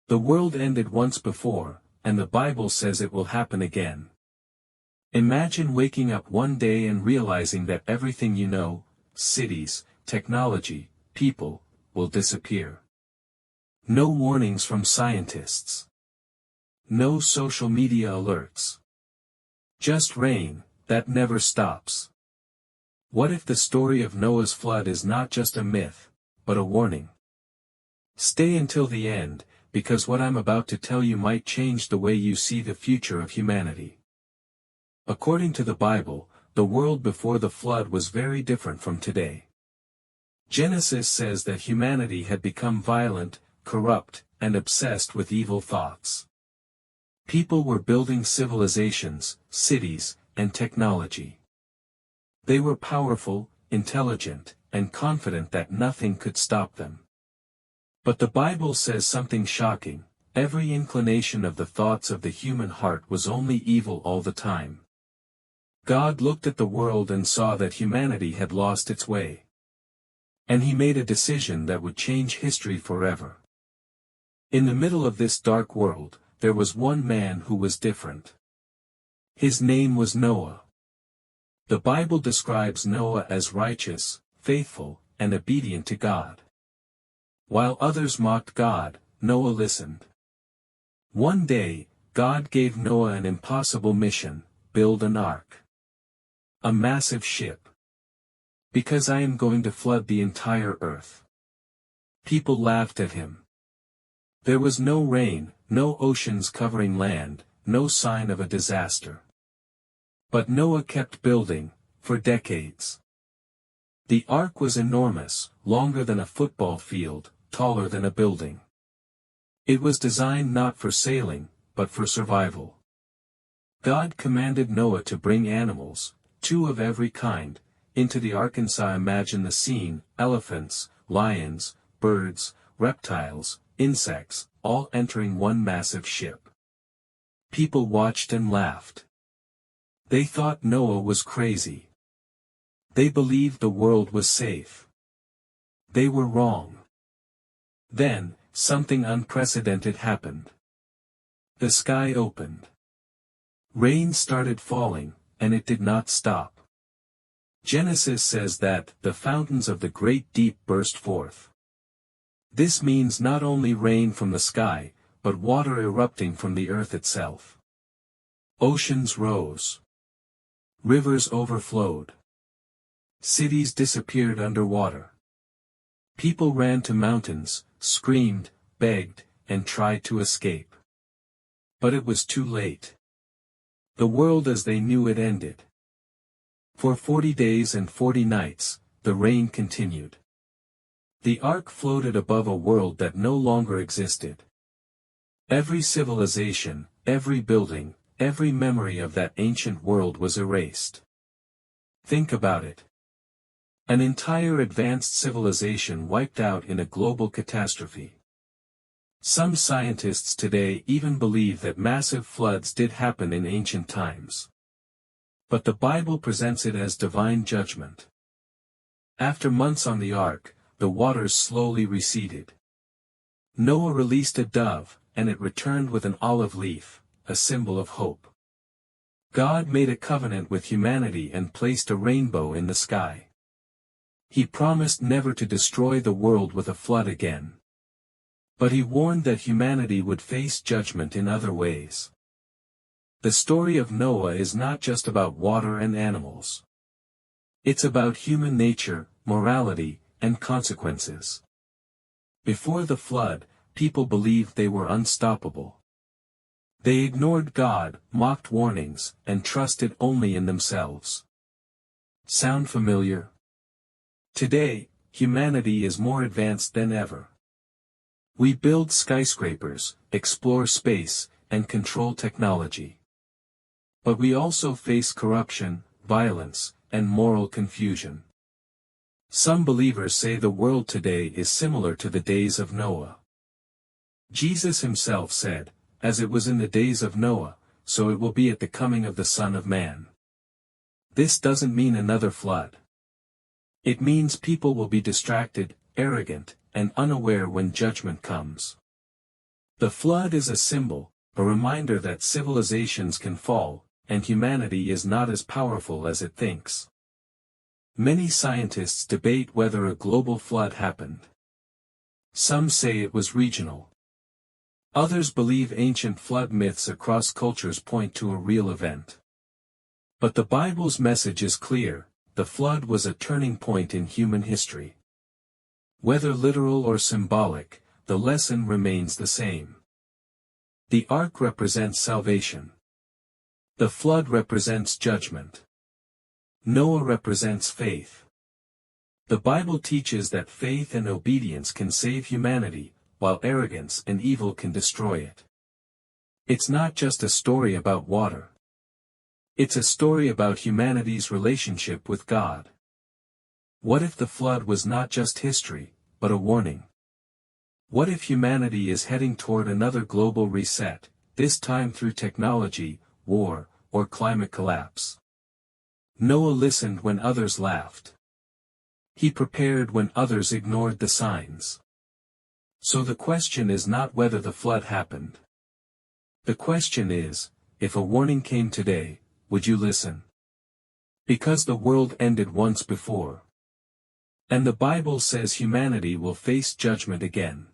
The world ended once before, and the Bible says it will happen again. Imagine waking up one day and realizing that everything you know, cities, technology, people, will disappear. No warnings from scientists. No social media alerts. Just rain, that never stops. What if the story of Noah's flood is not just a myth, but a warning? Stay until the end, because what I'm about to tell you might change the way you see the future of humanity. According to the Bible, the world before the flood was very different from today. Genesis says that humanity had become violent, corrupt, and obsessed with evil thoughts. People were building civilizations, cities, and technology. They were powerful, intelligent, and confident that nothing could stop them. But the Bible says something shocking: every inclination of the thoughts of the human heart was only evil all the time. God looked at the world and saw that humanity had lost its way. And he made a decision that would change history forever. In the middle of this dark world, there was one man who was different. His name was Noah. The Bible describes Noah as righteous, faithful, and obedient to God. While others mocked God, Noah listened. One day, God gave Noah an impossible mission: build an ark. A massive ship. Because I am going to flood the entire earth. People laughed at him. There was no rain, no oceans covering land, no sign of a disaster. But Noah kept building, for decades. The ark was enormous, longer than a football field, taller than a building. It was designed not for sailing, but for survival. God commanded Noah to bring animals, 2 of every kind, into the ark. Imagine the scene: elephants, lions, birds, reptiles, insects, all entering one massive ship. People watched and laughed. They thought Noah was crazy. They believed the world was safe. They were wrong. Then, something unprecedented happened. The sky opened. Rain started falling, and it did not stop. Genesis says that the fountains of the great deep burst forth. This means not only rain from the sky, but water erupting from the earth itself. Oceans rose. Rivers overflowed. Cities disappeared underwater. People ran to mountains, screamed, begged, and tried to escape. But it was too late. The world as they knew it ended. For 40 days and 40 nights, the rain continued. The ark floated above a world that no longer existed. Every civilization, every building, every memory of that ancient world was erased. Think about it. An entire advanced civilization wiped out in a global catastrophe. Some scientists today even believe that massive floods did happen in ancient times. But the Bible presents it as divine judgment. After months on the ark, the waters slowly receded. Noah released a dove, and it returned with an olive leaf, a symbol of hope. God made a covenant with humanity and placed a rainbow in the sky. He promised never to destroy the world with a flood again. But he warned that humanity would face judgment in other ways. The story of Noah is not just about water and animals. It's about human nature, morality, and consequences. Before the flood, people believed they were unstoppable. They ignored God, mocked warnings, and trusted only in themselves. Sound familiar? Today, humanity is more advanced than ever. We build skyscrapers, explore space, and control technology. But we also face corruption, violence, and moral confusion. Some believers say the world today is similar to the days of Noah. Jesus himself said, "As it was in the days of Noah, so it will be at the coming of the Son of Man." This doesn't mean another flood. It means people will be distracted, arrogant, and unaware when judgment comes. The flood is a symbol, a reminder that civilizations can fall, and humanity is not as powerful as it thinks. Many scientists debate whether a global flood happened. Some say it was regional. Others believe ancient flood myths across cultures point to a real event. But the Bible's message is clear: the flood was a turning point in human history. Whether literal or symbolic, the lesson remains the same. The ark represents salvation. The flood represents judgment. Noah represents faith. The Bible teaches that faith and obedience can save humanity, while arrogance and evil can destroy it. It's not just a story about water. It's a story about humanity's relationship with God. What if the flood was not just history, but a warning? What if humanity is heading toward another global reset, this time through technology, war, or climate collapse? Noah listened when others laughed. He prepared when others ignored the signs. So the question is not whether the flood happened. The question is, if a warning came today, would you listen? Because the world ended once before. And the Bible says humanity will face judgment again.